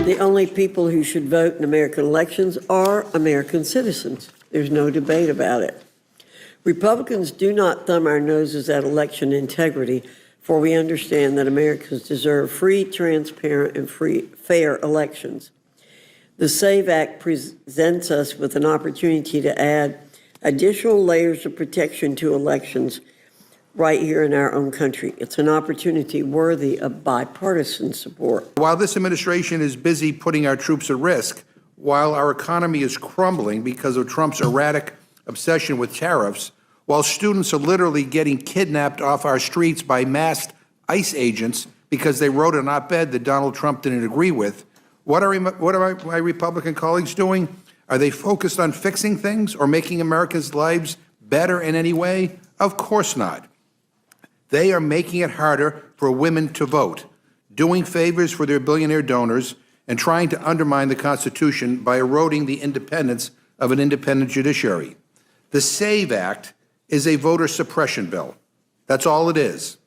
The only people who should vote in American elections are American citizens. There's no debate about it. Republicans do not thumb our noses at election integrity, for we understand that Americans deserve free, transparent, and fair elections. The SAVE Act presents us with an opportunity to add additional layers of protection to elections right here in our own country. It's an opportunity worthy of bipartisan support. While this administration is busy putting our troops at risk, while our economy is crumbling because of Trump's erratic obsession with tariffs, while students are literally getting kidnapped off our streets by masked ICE agents because they wrote an op-ed that Donald Trump didn't agree with, what are my Republican colleagues doing? Are they focused on fixing things or making Americans' lives better in any way? Of course not. They are making it harder for women to vote, doing favors for their billionaire donors, and trying to undermine the Constitution by eroding the independence of an independent judiciary. The SAVE Act is a voter suppression bill. That's all it is.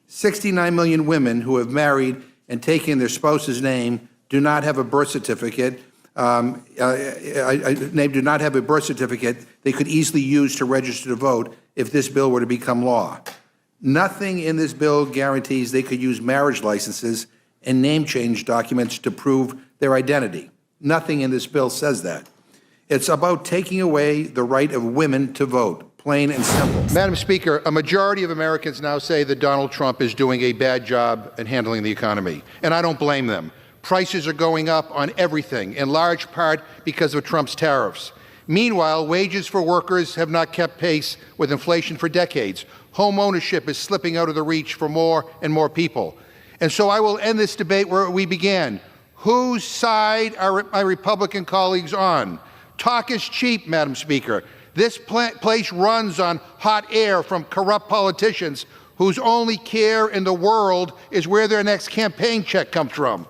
69 million women who have married and taken their spouse's name do not have a birth certificate. Do not have a birth certificate they could easily use to register to vote if this bill were to become law. Nothing in this bill guarantees they could use marriage licenses and name change documents to prove their identity. Nothing in this bill says that. It's about taking away the right of women to vote, plain and simple. Madam Speaker, a majority of Americans now say that Donald Trump is doing a bad job in handling the economy, and I don't blame them. Prices are going up on everything, in large part because of Trump's tariffs. Meanwhile, wages for workers have not kept pace with inflation for decades. Home ownership is slipping out of the reach for more and more people. And so I will end this debate where we began. Whose side are my Republican colleagues on? Talk is cheap, Madam Speaker. This place runs on hot air from corrupt politicians whose only care in the world is where their next campaign check comes from.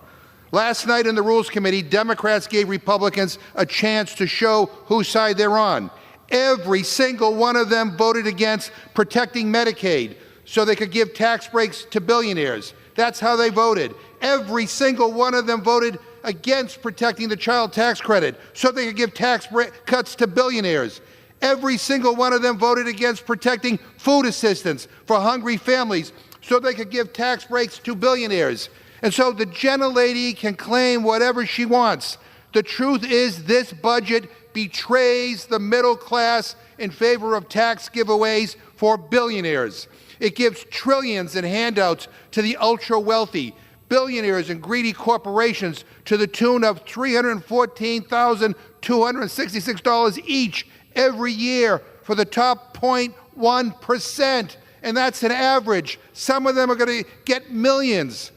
Last night in the Rules Committee, Democrats gave Republicans a chance to show whose side they're on. Every single one of them voted against protecting Medicaid so they could give tax breaks to billionaires. That's how they voted. Every single one of them voted against protecting the child tax credit so they could give tax cuts to billionaires. Every single one of them voted against protecting food assistance for hungry families so they could give tax breaks to billionaires. And so the gentlelady can claim whatever she wants. The truth is this budget betrays the middle class in favor of tax giveaways for billionaires. It gives trillions in handouts to the ultra-wealthy, billionaires and greedy corporations to the tune of $314,266 each every year for the top 0.1%. And that's an average. Some of them are going to get millions.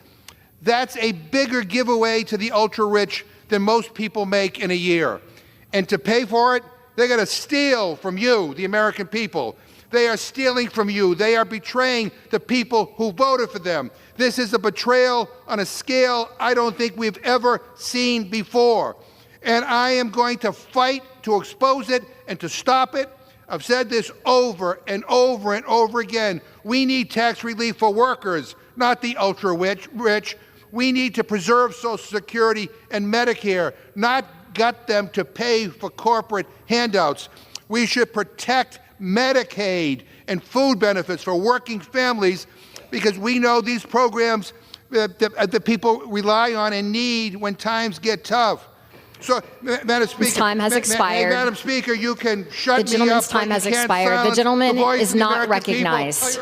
That's a bigger giveaway to the ultra-rich than most people make in a year. And to pay for it, they're going to steal from you, the American people. They are stealing from you. They are betraying the people who voted for them. This is a betrayal on a scale I don't think we've ever seen before. And I am going to fight to expose it and to stop it. I've said this over and over and over again. We need tax relief for workers, not the ultra-rich. We need to preserve Social Security and Medicare, not gut them to pay for corporate handouts. We should protect Medicaid and food benefits for working families because we know these programs that people rely on and need when times get tough. So, Madam Speaker, his time has expired. Madam Speaker, you can shut me up. The gentleman's time has expired. The gentleman is not recognized.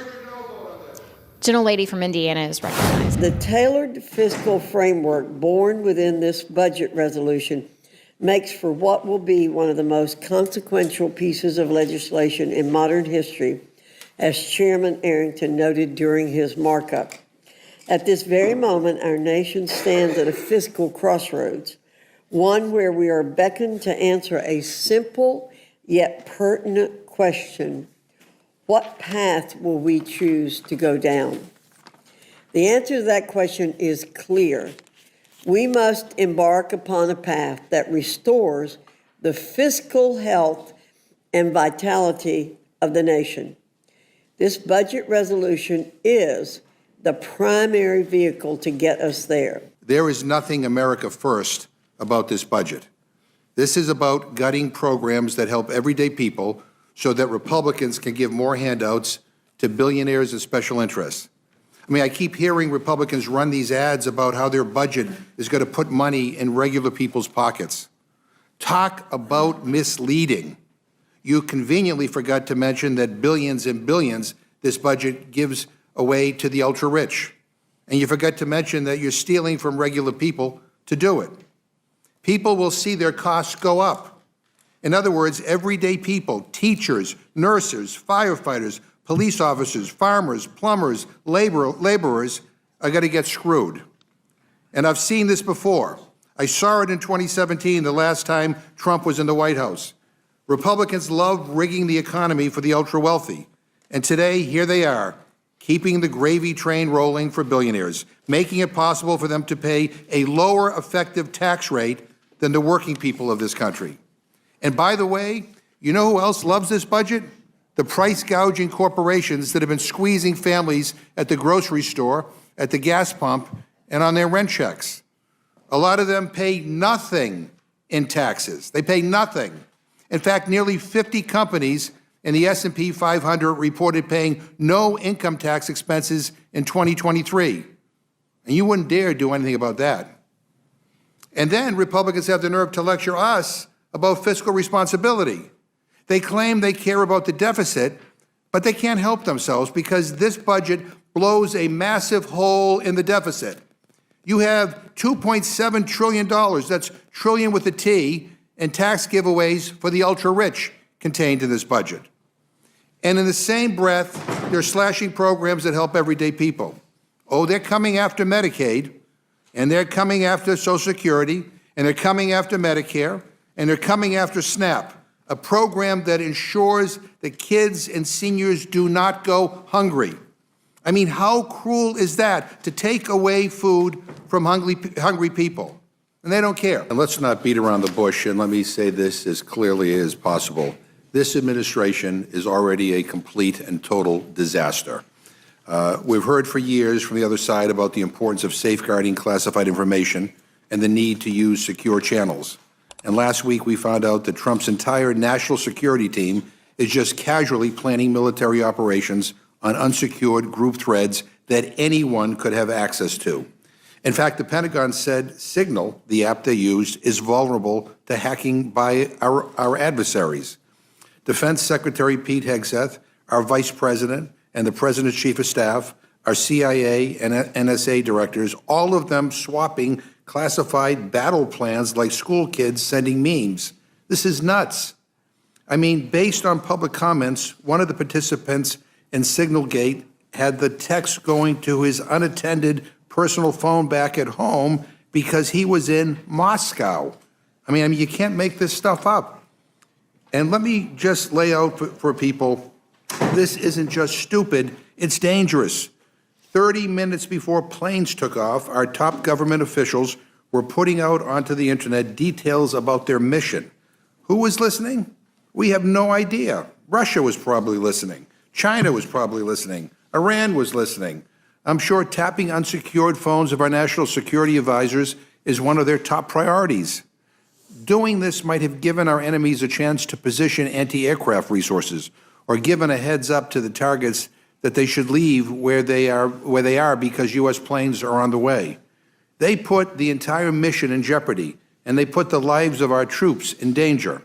Gentlelady from Indiana is recognized. The tailored fiscal framework born within this budget resolution makes for what will be one of the most consequential pieces of legislation in modern history, as Chairman Arrington noted during his markup. At this very moment, our nation stands at a fiscal crossroads, one where we are beckoned to answer a simple yet pertinent question: what path will we choose to go down? The answer to that question is clear. We must embark upon a path that restores the fiscal health and vitality of the nation. This budget resolution is the primary vehicle to get us there. There is nothing America first about this budget. This is about gutting programs that help everyday people so that Republicans can give more handouts to billionaires and special interests. I mean, I keep hearing Republicans run these ads about how their budget is going to put money in regular people's pockets. Talk about misleading. You conveniently forgot to mention that billions and billions this budget gives away to the ultra-rich. And you forgot to mention that you're stealing from regular people to do it. People will see their costs go up. In other words, everyday people, teachers, nurses, firefighters, police officers, farmers, plumbers, laborers are going to get screwed. And I've seen this before. I saw it in 2017, the last time Trump was in the White House. Republicans love rigging the economy for the ultra-wealthy. And today, here they are, keeping the gravy train rolling for billionaires, making it possible for them to pay a lower effective tax rate than the working people of this country. And by the way, you know who else loves this budget? The price-gouging corporations that have been squeezing families at the grocery store, at the gas pump, and on their rent checks. A lot of them pay nothing in taxes. They pay nothing. In fact, nearly 50 companies in the S&P 500 reported paying no income tax expenses in 2023. And you wouldn't dare do anything about that. And then Republicans have the nerve to lecture us about fiscal responsibility. They claim they care about the deficit, but they can't help themselves because this budget blows a massive hole in the deficit. You have $2.7 trillion, that's trillion with a T, in tax giveaways for the ultra-rich contained in this budget. And in the same breath, they're slashing programs that help everyday people. Oh, they're coming after Medicaid, and they're coming after Social Security, and they're coming after Medicare, and they're coming after SNAP, a program that ensures that kids and seniors do not go hungry. I mean, how cruel is that, to take away food from hungry people? And they don't care. And let's not beat around the bush, and let me say this as clearly as possible. This administration is already a complete and total disaster. We've heard for years from the other side about the importance of safeguarding classified information and the need to use secure channels. And last week we found out that Trump's entire national security team is just casually planning military operations on unsecured group threads that anyone could have access to. In fact, the Pentagon said Signal, the app they used, is vulnerable to hacking by our adversaries. Defense Secretary Pete Hegseth, our Vice President, and the President's Chief of Staff, our CIA and NSA directors, all of them swapping classified battle plans like school kids sending memes. This is nuts. I mean, based on public comments, one of the participants in Signalgate had the text going to his unattended personal phone back at home because he was in Moscow. I mean, you can't make this stuff up. And let me just lay out for people, this isn't just stupid, it's dangerous. 30 minutes before planes took off, our top government officials were putting out onto the internet details about their mission. Who was listening? We have no idea. Russia was probably listening. China was probably listening. Iran was listening. I'm sure tapping unsecured phones of our national security advisors is one of their top priorities. Doing this might have given our enemies a chance to position anti-aircraft resources or given a heads up to the targets that they should leave where they are because U.S. planes are on the way. They put the entire mission in jeopardy, and they put the lives of our troops in danger.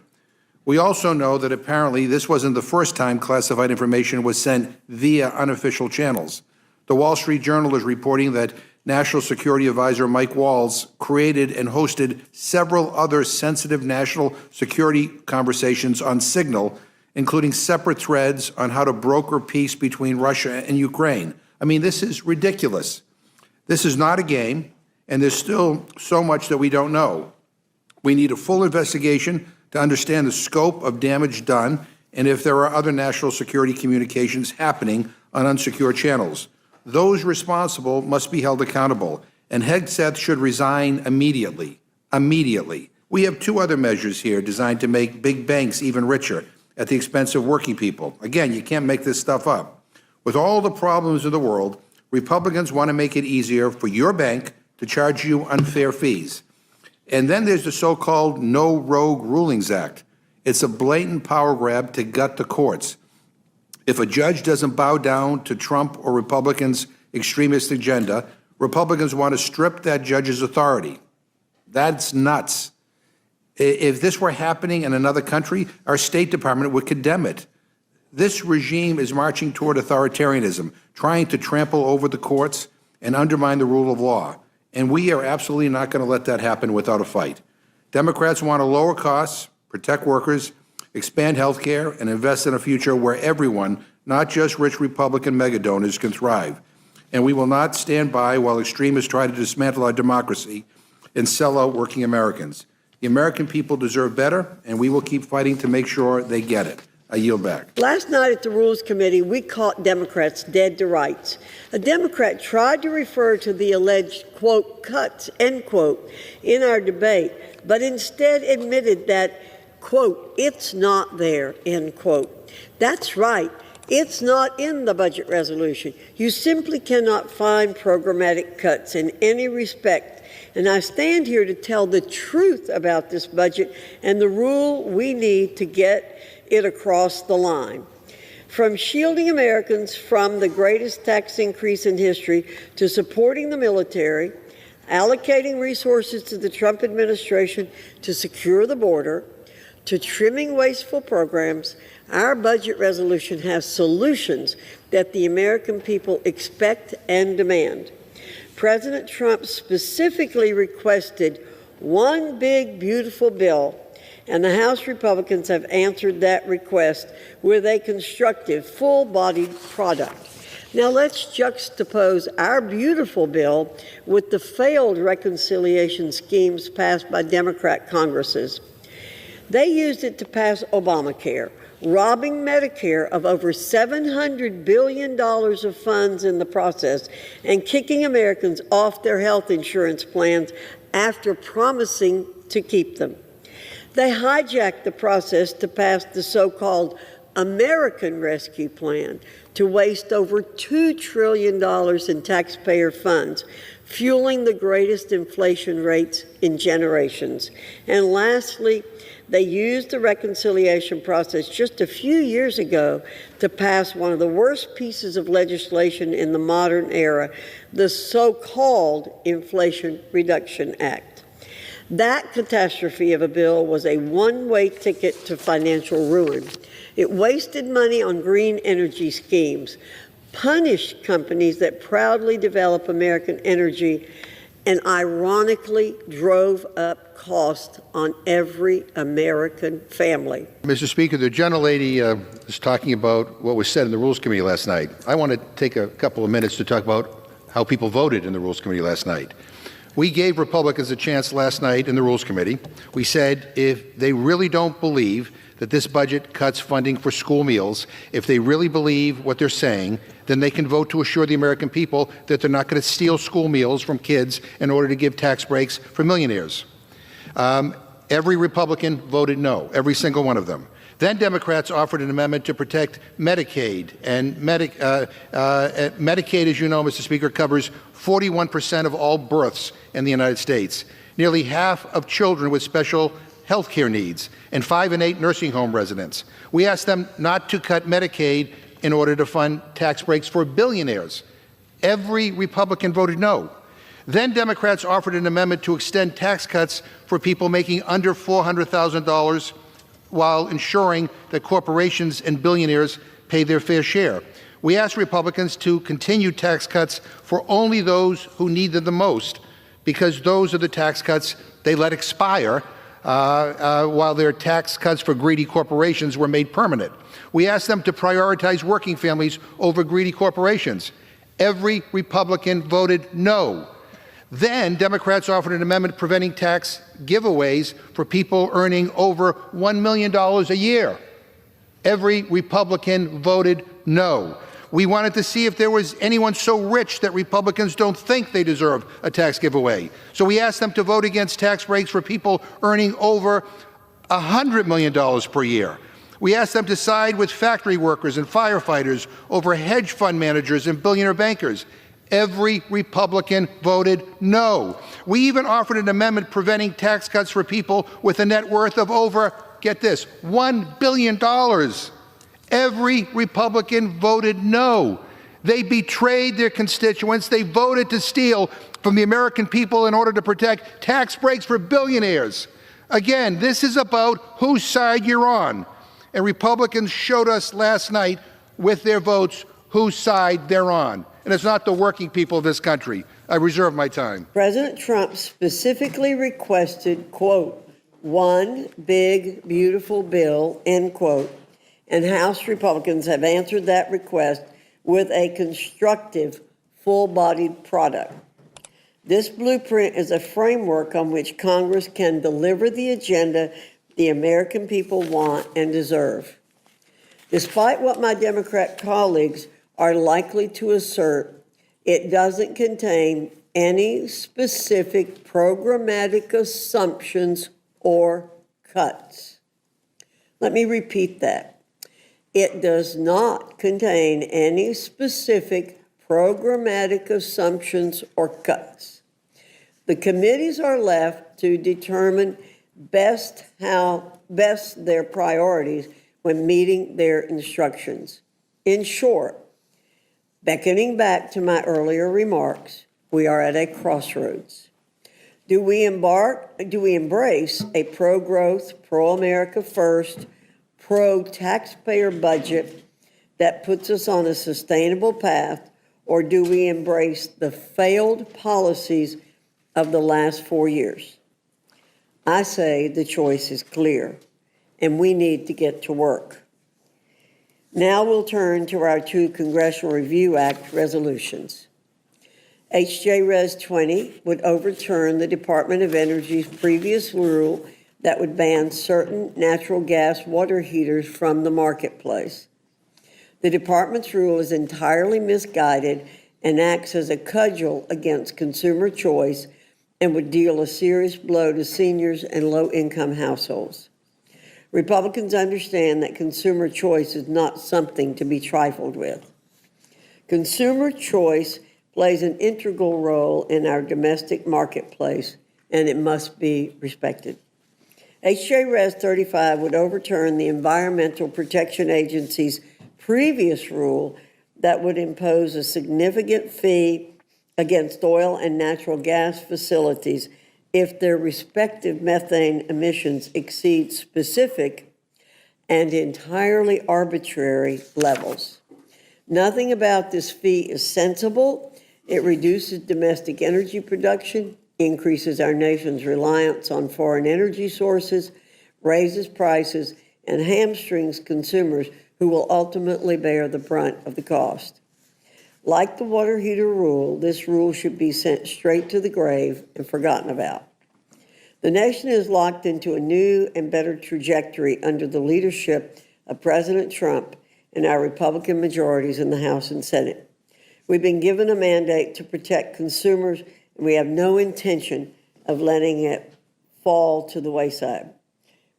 We also know that apparently this wasn't the first time classified information was sent via unofficial channels. The Wall Street Journal is reporting that National Security Advisor Mike Waltz created and hosted several other sensitive national security conversations on Signal, including separate threads on how to broker peace between Russia and Ukraine. I mean, this is ridiculous. This is not a game, and there's still so much that we don't know. We need a full investigation to understand the scope of damage done and if there are other national security communications happening on unsecured channels. Those responsible must be held accountable, and Hegseth should resign immediately. Immediately. We have two other measures here designed to make big banks even richer at the expense of working people. Again, you can't make this stuff up. With all the problems in the world, Republicans want to make it easier for your bank to charge you unfair fees. And then there's the so-called No Rogue Rulings Act. It's a blatant power grab to gut the courts. If a judge doesn't bow down to Trump or Republicans' extremist agenda, Republicans want to strip that judge's authority. That's nuts. If this were happening in another country, our State Department would condemn it. This regime is marching toward authoritarianism, trying to trample over the courts and undermine the rule of law. And we are absolutely not going to let that happen without a fight. Democrats want to lower costs, protect workers, expand health care, and invest in a future where everyone, not just rich Republican megadonors, can thrive. And we will not stand by while extremists try to dismantle our democracy and sell out working Americans. The American people deserve better, and we will keep fighting to make sure they get it. I yield back. Last night at the Rules Committee, we caught Democrats dead to rights. A Democrat tried to refer to the alleged, quote, cuts, end quote, in our debate, but instead admitted that, quote, it's not there, end quote. That's right. It's not in the budget resolution. You simply cannot find programmatic cuts in any respect. And I stand here to tell the truth about this budget and the rule we need to get it across the line. From shielding Americans from the greatest tax increase in history to supporting the military, allocating resources to the Trump administration to secure the border, to trimming wasteful programs, our budget resolution has solutions that the American people expect and demand. President Trump specifically requested one big, beautiful bill, and the House Republicans have answered that request with a constructive, full-bodied product. Now let's juxtapose our beautiful bill with the failed reconciliation schemes passed by Democrat Congresses. They used it to pass Obamacare, robbing Medicare of over $700 billion of funds in the process and kicking Americans off their health insurance plans after promising to keep them. They hijacked the process to pass the so-called American Rescue Plan to waste over $2 trillion in taxpayer funds, fueling the greatest inflation rates in generations. And lastly, they used the reconciliation process just a few years ago to pass one of the worst pieces of legislation in the modern era, the so-called Inflation Reduction Act. That catastrophe of a bill was a one-way ticket to financial ruin. It wasted money on green energy schemes, punished companies that proudly develop American energy, and ironically drove up costs on every American family. Mr. Speaker, the gentlelady is talking about what was said in the Rules Committee last night. I want to take a couple of minutes to talk about how people voted in the Rules Committee last night. We gave Republicans a chance last night in the Rules Committee. We said if they really don't believe that this budget cuts funding for school meals, if they really believe what they're saying, then they can vote to assure the American people that they're not going to steal school meals from kids in order to give tax breaks for millionaires. Every Republican voted no, every single one of them. Then Democrats offered an amendment to protect Medicaid. And Medicaid, as you know, Mr. Speaker, covers 41% of all births in the United States, nearly half of children with special health care needs, and 5 in 8 nursing home residents. We asked them not to cut Medicaid in order to fund tax breaks for billionaires. Every Republican voted no. Then Democrats offered an amendment to extend tax cuts for people making under $400,000 while ensuring that corporations and billionaires pay their fair share. We asked Republicans to continue tax cuts for only those who need them the most, because those are the tax cuts they let expire while their tax cuts for greedy corporations were made permanent. We asked them to prioritize working families over greedy corporations. Every Republican voted no. Then Democrats offered an amendment preventing tax giveaways for people earning over $1 million a year. Every Republican voted no. We wanted to see if there was anyone so rich that Republicans don't think they deserve a tax giveaway. So we asked them to vote against tax breaks for people earning over $100 million per year. We asked them to side with factory workers and firefighters over hedge fund managers and billionaire bankers. Every Republican voted no. We even offered an amendment preventing tax cuts for people with a net worth of over, get this, $1 billion. Every Republican voted no. They betrayed their constituents. They voted to steal from the American people in order to protect tax breaks for billionaires. Again, this is about whose side you're on. And Republicans showed us last night with their votes whose side they're on. And it's not the working people of this country. I reserve my time. President Trump specifically requested, quote, one big, beautiful bill, end quote, and House Republicans have answered that request with a constructive, full-bodied product. This blueprint is a framework on which Congress can deliver the agenda the American people want and deserve. Despite what my Democrat colleagues are likely to assert, it doesn't contain any specific programmatic assumptions or cuts. Let me repeat that. It does not contain any specific programmatic assumptions or cuts. The committees are left to determine best their priorities when meeting their instructions. In short, beckoning back to my earlier remarks, we are at a crossroads. Do we embrace a pro-growth, pro-America first, pro-taxpayer budget that puts us on a sustainable path, or do we embrace the failed policies of the last 4 years? I say the choice is clear, and we need to get to work. Now we'll turn to our two Congressional Review Act resolutions. H.J. Res. 20 would overturn the Department of Energy's previous rule that would ban certain natural gas water heaters from the marketplace. The department's rule is entirely misguided and acts as a cudgel against consumer choice and would deal a serious blow to seniors and low-income households. Republicans understand that consumer choice is not something to be trifled with. Consumer choice plays an integral role in our domestic marketplace, and it must be respected. H.J. Res. 35 would overturn the Environmental Protection Agency's previous rule that would impose a significant fee against oil and natural gas facilities if their respective methane emissions exceed specific and entirely arbitrary levels. Nothing about this fee is sensible. It reduces domestic energy production, increases our nation's reliance on foreign energy sources, raises prices, and hamstrings consumers who will ultimately bear the brunt of the cost. Like the water heater rule, this rule should be sent straight to the grave and forgotten about. The nation is locked into a new and better trajectory under the leadership of President Trump and our Republican majorities in the House and Senate. We've been given a mandate to protect consumers, and we have no intention of letting it fall to the wayside.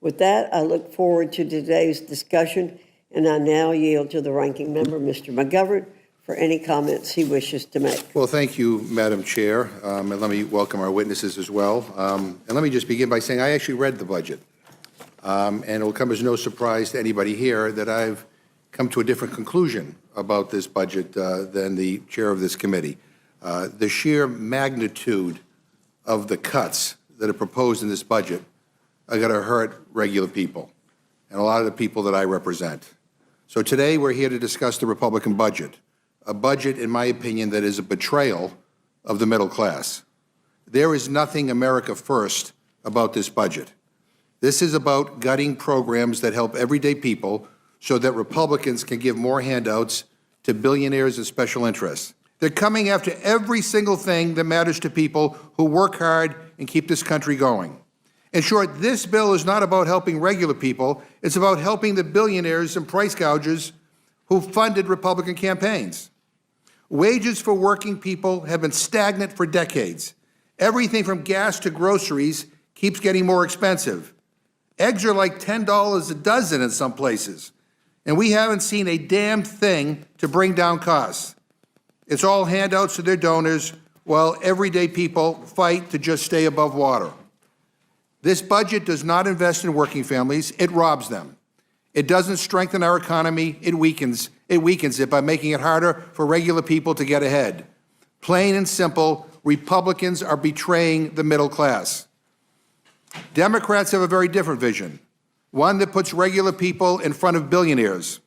With that, I look forward to today's discussion, and I now yield to the ranking member, Mr. McGovern, for any comments he wishes to make. Well, thank you, Madam Chair, and let me welcome our witnesses as well. And let me just begin by saying I actually read the budget, and it will come as no surprise to anybody here that I've come to a different conclusion about this budget than the chair of this committee. The sheer magnitude of the cuts that are proposed in this budget are going to hurt regular people and a lot of the people that I represent. So today we're here to discuss the Republican budget, a budget, in my opinion, that is a betrayal of the middle class. There is nothing America first about this budget. This is about gutting programs that help everyday people so that Republicans can give more handouts to billionaires and special interests. They're coming after every single thing that matters to people who work hard and keep this country going. In short, this bill is not about helping regular people. It's about helping the billionaires and price gougers who funded Republican campaigns. Wages for working people have been stagnant for decades. Everything from gas to groceries keeps getting more expensive. Eggs are like $10 a dozen in some places, and we haven't seen a damn thing to bring down costs. It's all handouts to their donors, while everyday people fight to just stay above water. This budget does not invest in working families, it robs them. It doesn't strengthen our economy, it weakens it by making it harder for regular people to get ahead. Plain and simple, Republicans are betraying the middle class. Democrats have a very different vision, one that puts regular people in front of billionaires.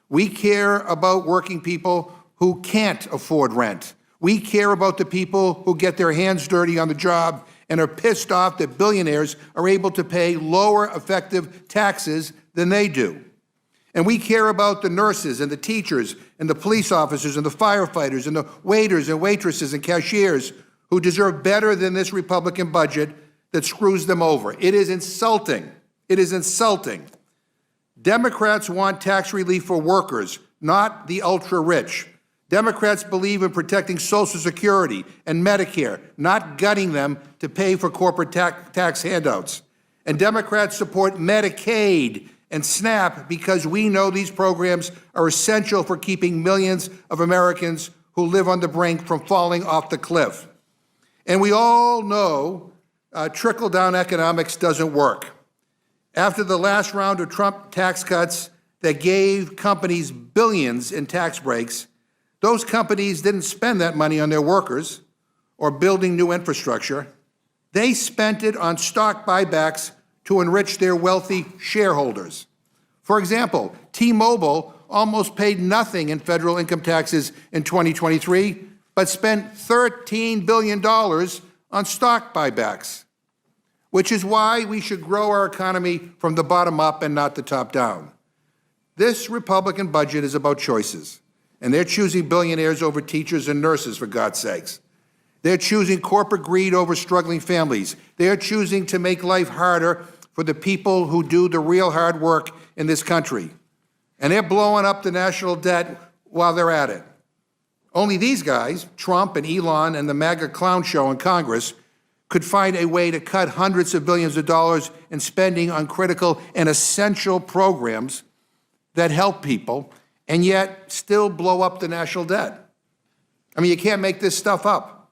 We care about working people who can't afford rent. We care about the people who get their hands dirty on the job and are pissed off that billionaires are able to pay lower effective taxes than they do. And we care about the nurses and the teachers and the police officers and the firefighters and the waiters and waitresses and cashiers who deserve better than this Republican budget that screws them over. It is insulting. It is insulting. Democrats want tax relief for workers, not the ultra-rich. Democrats believe in protecting Social Security and Medicare, not gutting them to pay for corporate tax handouts. And Democrats support Medicaid and SNAP because we know these programs are essential for keeping millions of Americans who live on the brink from falling off the cliff. And we all know trickle-down economics doesn't work. After the last round of Trump tax cuts that gave companies billions in tax breaks, those companies didn't spend that money on their workers or building new infrastructure. They spent it on stock buybacks to enrich their wealthy shareholders. For example, T-Mobile almost paid nothing in federal income taxes in 2023, but spent $13 billion on stock buybacks, which is why we should grow our economy from the bottom up and not the top down. This Republican budget is about choices. And they're choosing billionaires over teachers and nurses, for God's sakes. They're choosing corporate greed over struggling families. They're choosing to make life harder for the people who do the real hard work in this country. And they're blowing up the national debt while they're at it. Only these guys, Trump and Elon and the MAGA clown show in Congress, could find a way to cut hundreds of billions of dollars in spending on critical and essential programs that help people, and yet still blow up the national debt. I mean, you can't make this stuff up.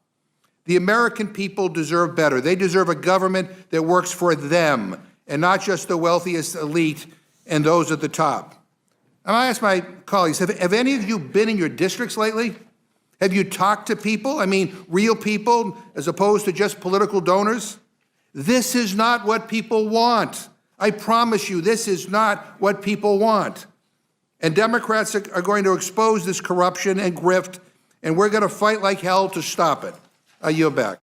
The American people deserve better. They deserve a government that works for them and not just the wealthiest elite and those at the top. And I ask my colleagues, have any of you been in your districts lately? Have you talked to people? I mean, real people as opposed to just political donors? This is not what people want. I promise you, this is not what people want. And Democrats are going to expose this corruption and grift, and we're going to fight like hell to stop it. I yield back.